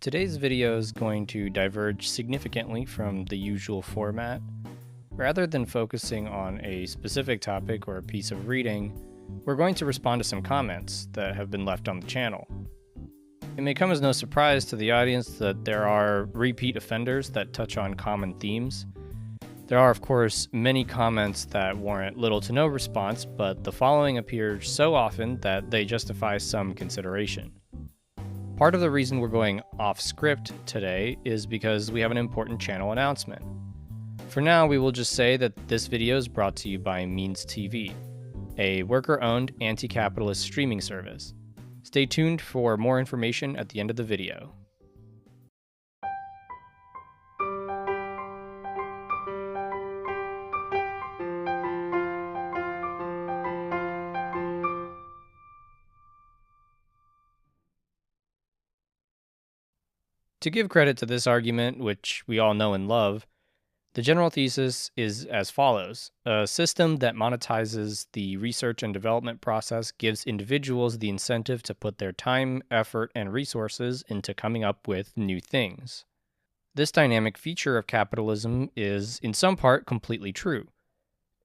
Today's video is going to diverge significantly from the usual format. Rather than focusing on a specific topic or a piece of reading, we're going to respond to some comments that have been left on the channel. It may come as no surprise to the audience that there are repeat offenders that touch on common themes. There are, of course, many comments that warrant little to no response, but the following appear so often that they justify some consideration. Part of the reason we're going off script today is because we have an important channel announcement. For now, we will just say that this video is brought to you by Means TV, a worker-owned anti-capitalist streaming service. Stay tuned for more information at the end of the video. To give credit to this argument, which we all know and love, the general thesis is as follows. A system that monetizes the research and development process gives individuals the incentive to put their time, effort, and resources into coming up with new things. This dynamic feature of capitalism is, in some part, completely true.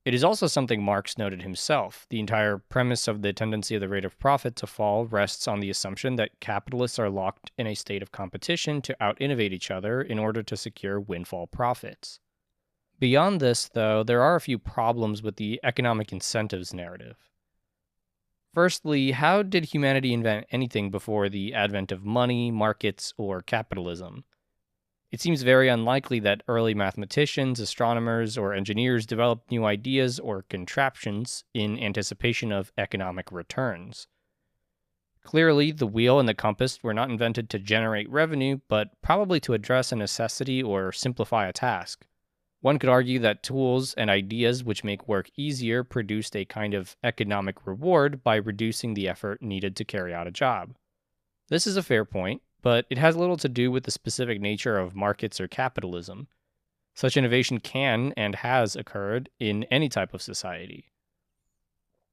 It is also something Marx noted himself. The entire premise of the tendency of the rate of profit to fall rests on the assumption that capitalists are locked in a state of competition to out-innovate each other in order to secure windfall profits. Beyond this, though, there are a few problems with the economic incentives narrative. Firstly, how did humanity invent anything before the advent of money, markets, or capitalism? It seems very unlikely that early mathematicians, astronomers, or engineers developed new ideas or contraptions in anticipation of economic returns. Clearly, the wheel and the compass were not invented to generate revenue, but probably to address a necessity or simplify a task. One could argue that tools and ideas which make work easier produced a kind of economic reward by reducing the effort needed to carry out a job. This is a fair point, but it has little to do with the specific nature of markets or capitalism. Such innovation can and has occurred in any type of society.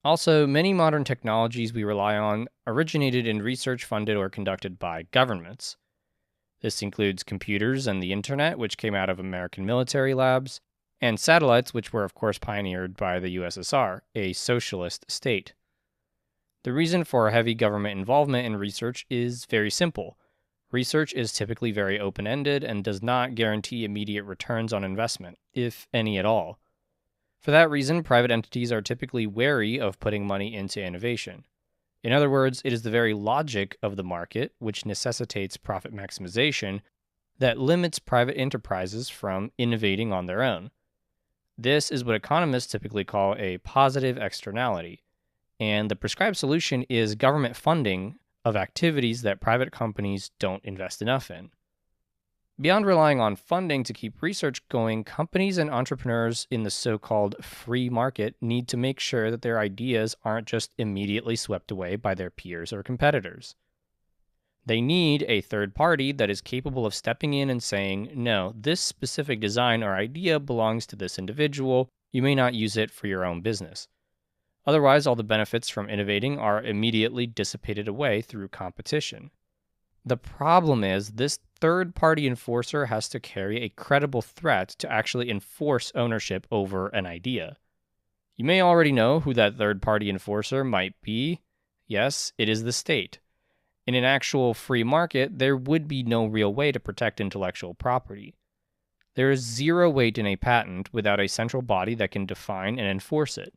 Also, many modern technologies we rely on originated in research funded or conducted by governments. This includes computers and the internet, which came out of American military labs, and satellites, which were of course pioneered by the USSR, a socialist state. The reason for heavy government involvement in research is very simple. Research is typically very open-ended and does not guarantee immediate returns on investment, if any at all. For that reason, private entities are typically wary of putting money into innovation. In other words, it is the very logic of the market, which necessitates profit maximization, that limits private enterprises from innovating on their own. This is what economists typically call a positive externality, and the prescribed solution is government funding of activities that private companies don't invest enough in. Beyond relying on funding to keep research going, companies and entrepreneurs in the so-called free market need to make sure that their ideas aren't just immediately swept away by their peers or competitors. They need a third party that is capable of stepping in and saying, no, this specific design or idea belongs to this individual, you may not use it for your own business. Otherwise, all the benefits from innovating are immediately dissipated away through competition. The problem is, this third-party enforcer has to carry a credible threat to actually enforce ownership over an idea. You may already know who that third-party enforcer might be. Yes, it is the state. In an actual free market, there would be no real way to protect intellectual property. There is zero weight in a patent without a central body that can define and enforce it.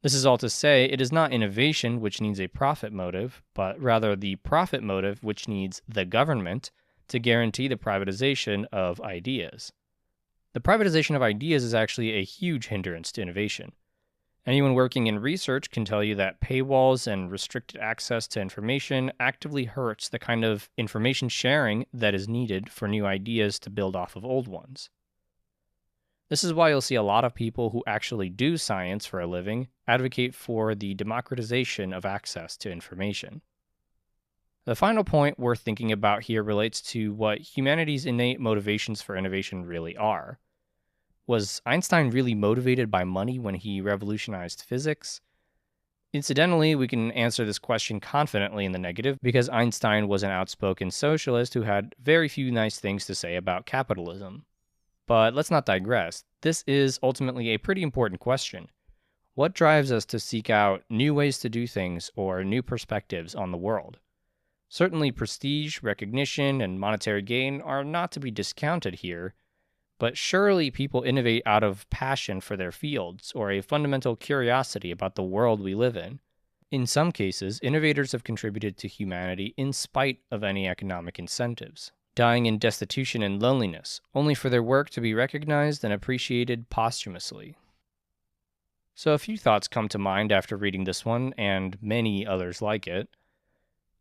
This is all to say, it is not innovation which needs a profit motive, but rather the profit motive which needs the government to guarantee the privatization of ideas. The privatization of ideas is actually a huge hindrance to innovation. Anyone working in research can tell you that paywalls and restricted access to information actively hurts the kind of information sharing that is needed for new ideas to build off of old ones. This is why you'll see a lot of people who actually do science for a living advocate for the democratization of access to information. The final point worth thinking about here relates to what humanity's innate motivations for innovation really are. Was Einstein really motivated by money when he revolutionized physics? Incidentally, we can answer this question confidently in the negative because Einstein was an outspoken socialist who had very few nice things to say about capitalism. But let's not digress. This is ultimately a pretty important question. What drives us to seek out new ways to do things or new perspectives on the world? Certainly, prestige, recognition, and monetary gain are not to be discounted here, but surely people innovate out of passion for their fields or a fundamental curiosity about the world we live in. In some cases, innovators have contributed to humanity in spite of any economic incentives, dying in destitution and loneliness, only for their work to be recognized and appreciated posthumously. So a few thoughts come to mind after reading this one, and many others like it.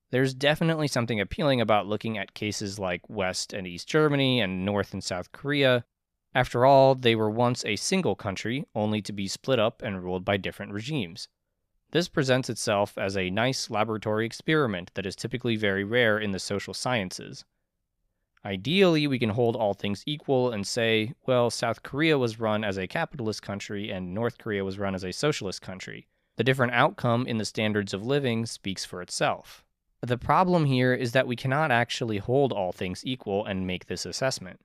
There's definitely something appealing about looking at cases like West and East Germany and North and South Korea. After all, they were once a single country, only to be split up and ruled by different regimes. This presents itself as a nice laboratory experiment that is typically very rare in the social sciences. Ideally, we can hold all things equal and say, well, South Korea was run as a capitalist country and North Korea was run as a socialist country. The different outcome in the standards of living speaks for itself. The problem here is that we cannot actually hold all things equal and make this assessment.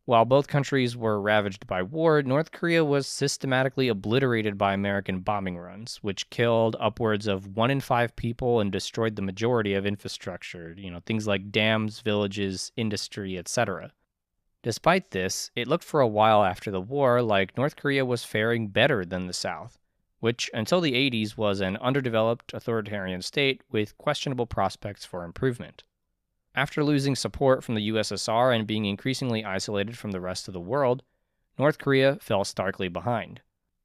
While both countries were ravaged by war, North Korea was systematically obliterated by American bombing runs, which killed upwards of 1 in 5 people and destroyed the majority of infrastructure, things like dams, villages, industry, etc. Despite this, it looked for a while after the war like North Korea was faring better than the South, which until the 80s was an underdeveloped authoritarian state with questionable prospects for improvement. After losing support from the USSR and being increasingly isolated from the rest of the world, North Korea fell starkly behind.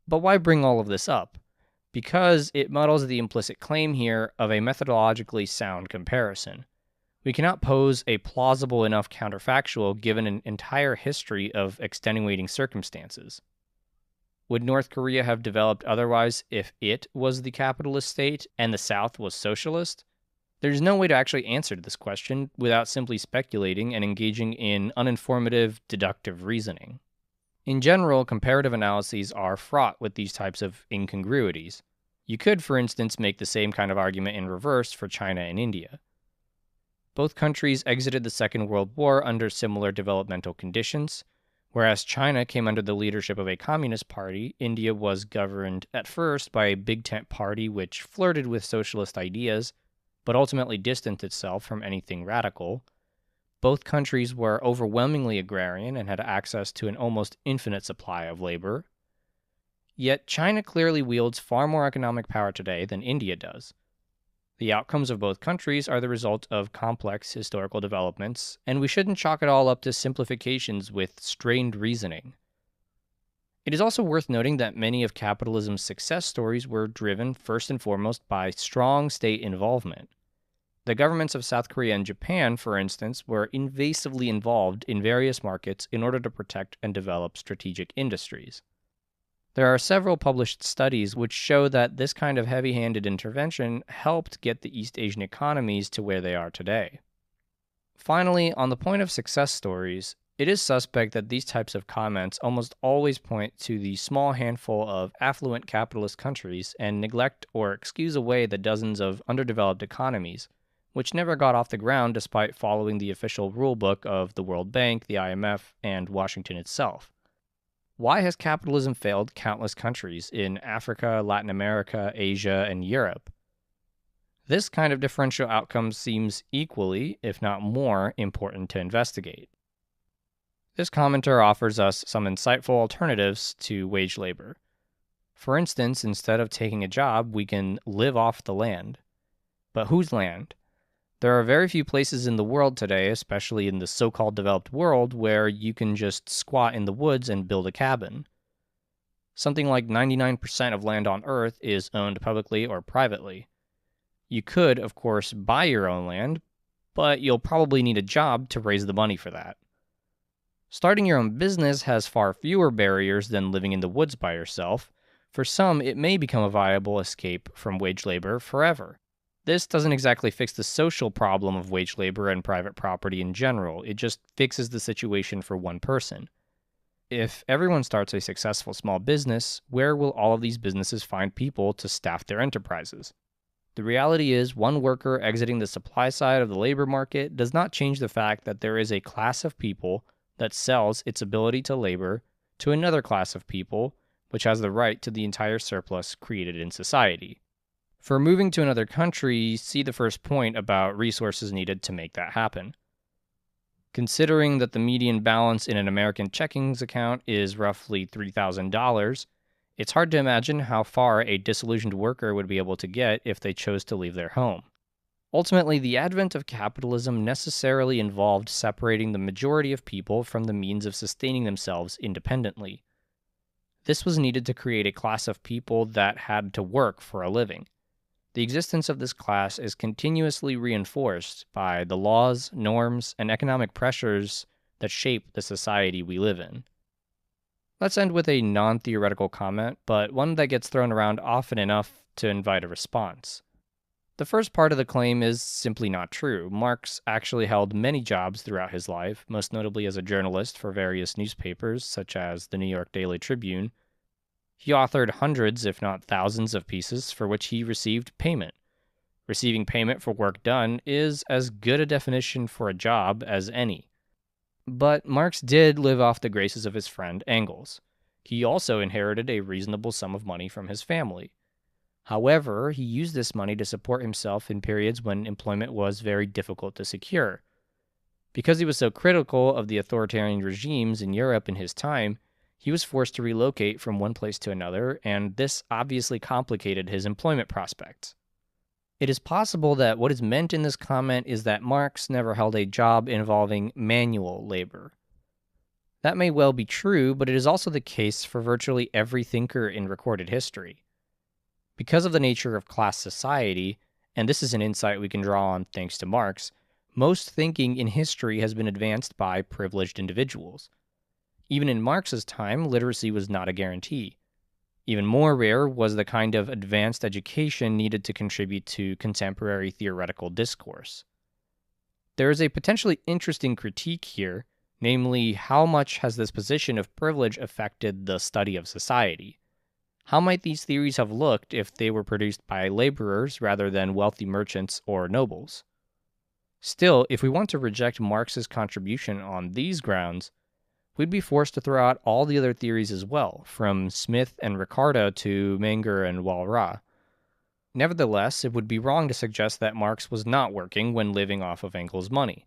But why bring all of this up? Because it muddles the implicit claim here of a methodologically sound comparison. We cannot pose a plausible enough counterfactual given an entire history of extenuating circumstances. Would North Korea have developed otherwise if it was the capitalist state and the South was socialist? There's no way to actually answer this question without simply speculating and engaging in uninformative, deductive reasoning. In general, comparative analyses are fraught with these types of incongruities. You could, for instance, make the same kind of argument in reverse for China and India. Both countries exited the Second World War under similar developmental conditions. Whereas China came under the leadership of a communist party, India was governed at first by a big tent party which flirted with socialist ideas, but ultimately distanced itself from anything radical. Both countries were overwhelmingly agrarian and had access to an almost infinite supply of labor. Yet China clearly wields far more economic power today than India does. The outcomes of both countries are the result of complex historical developments, and we shouldn't chalk it all up to simplifications with strained reasoning. It is also worth noting that many of capitalism's success stories were driven first and foremost by strong state involvement. The governments of South Korea and Japan, for instance, were invasively involved in various markets in order to protect and develop strategic industries. There are several published studies which show that this kind of heavy-handed intervention helped get the East Asian economies to where they are today. Finally, on the point of success stories, it is suspect that these types of comments almost always point to the small handful of affluent capitalist countries and neglect or excuse away the dozens of underdeveloped economies, which never got off the ground despite following the official rulebook of the World Bank, the IMF, and Washington itself. Why has capitalism failed countless countries in Africa, Latin America, Asia, and Europe? This kind of differential outcome seems equally, if not more, important to investigate. This commenter offers us some insightful alternatives to wage labor. For instance, instead of taking a job, we can live off the land. But whose land? There are very few places in the world today, especially in the so-called developed world, where you can just squat in the woods and build a cabin. Something like 99% of land on Earth is owned publicly or privately. You could, of course, buy your own land, but you'll probably need a job to raise the money for that. Starting your own business has far fewer barriers than living in the woods by yourself. For some, it may become a viable escape from wage labor forever. This doesn't exactly fix the social problem of wage labor and private property in general. It just fixes the situation for one person. If everyone starts a successful small business, where will all of these businesses find people to staff their enterprises? The reality is, one worker exiting the supply side of the labor market does not change the fact that there is a class of people that sells its ability to labor to another class of people, which has the right to the entire surplus created in society. For moving to another country, see the first point about resources needed to make that happen. Considering that the median balance in an American checkings account is roughly $3,000, it's hard to imagine how far a disillusioned worker would be able to get if they chose to leave their home. Ultimately, the advent of capitalism necessarily involved separating the majority of people from the means of sustaining themselves independently. This was needed to create a class of people that had to work for a living. The existence of this class is continuously reinforced by the laws, norms, and economic pressures that shape the society we live in. Let's end with a non-theoretical comment, but one that gets thrown around often enough to invite a response. The first part of the claim is simply not true. Marx actually held many jobs throughout his life, most notably as a journalist for various newspapers, such as the New York Daily Tribune. He authored hundreds, if not thousands, of pieces for which he received payment. Receiving payment for work done is as good a definition for a job as any. But Marx did live off the graces of his friend Engels. He also inherited a reasonable sum of money from his family. However, he used this money to support himself in periods when employment was very difficult to secure. Because he was so critical of the authoritarian regimes in Europe in his time, he was forced to relocate from one place to another, and this obviously complicated his employment prospects. It is possible that what is meant in this comment is that Marx never held a job involving manual labor. That may well be true, but it is also the case for virtually every thinker in recorded history. Because of the nature of class society, and this is an insight we can draw on thanks to Marx, most thinking in history has been advanced by privileged individuals. Even in Marx's time, literacy was not a guarantee. Even more rare was the kind of advanced education needed to contribute to contemporary theoretical discourse. There is a potentially interesting critique here, namely, how much has this position of privilege affected the study of society? How might these theories have looked if they were produced by laborers rather than wealthy merchants or nobles? Still, if we want to reject Marx's contribution on these grounds, we'd be forced to throw out all the other theories as well, from Smith and Ricardo to Menger and Walras. Nevertheless, it would be wrong to suggest that Marx was not working when living off of Engels' money.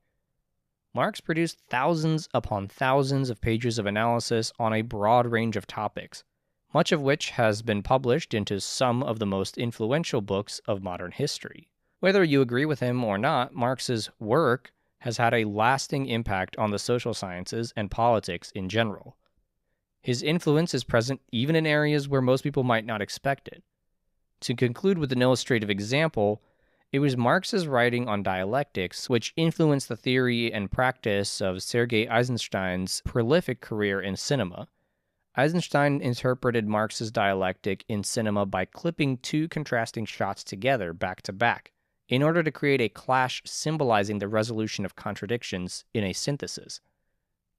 Marx produced thousands upon thousands of pages of analysis on a broad range of topics, much of which has been published into some of the most influential books of modern history. Whether you agree with him or not, Marx's work has had a lasting impact on the social sciences and politics in general. His influence is present even in areas where most people might not expect it. To conclude with an illustrative example, it was Marx's writing on dialectics which influenced the theory and practice of Sergei Eisenstein's prolific career in cinema. Eisenstein interpreted Marx's dialectic in cinema by clipping two contrasting shots together back to back, in order to create a clash symbolizing the resolution of contradictions in a synthesis.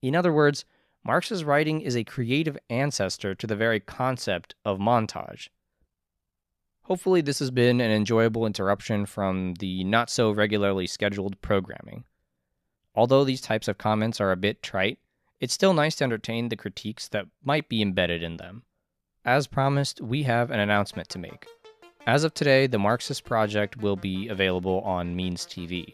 In other words, Marx's writing is a creative ancestor to the very concept of montage. Hopefully this has been an enjoyable interruption from the not-so-regularly scheduled programming. Although these types of comments are a bit trite, it's still nice to entertain the critiques that might be embedded in them. As promised, we have an announcement to make. As of today, the Marxist Project will be available on Means TV.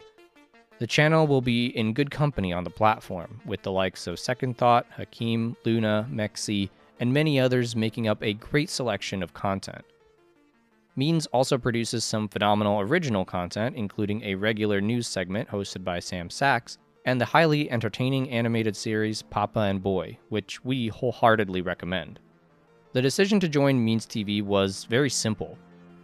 The channel will be in good company on the platform, with the likes of Second Thought, Hakim, Luna, Mexi, and many others making up a great selection of content. Means also produces some phenomenal original content, including a regular news segment hosted by Sam Sachs, and the highly entertaining animated series Papa and Boy, which we wholeheartedly recommend. The decision to join Means TV was very simple.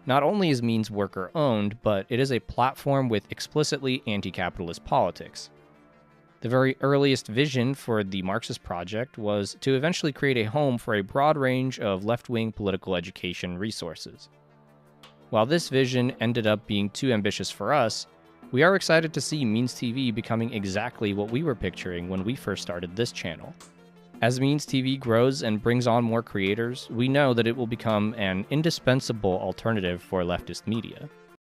Not only is Means worker-owned, but it is a platform with explicitly anti-capitalist politics. The very earliest vision for the Marxist Project was to eventually create a home for a broad range of left-wing political education resources. While this vision ended up being too ambitious for us, we are excited to see Means TV becoming exactly what we were picturing when we first started this channel. As Means TV grows and brings on more creators, we know that it will become an indispensable alternative for leftist media.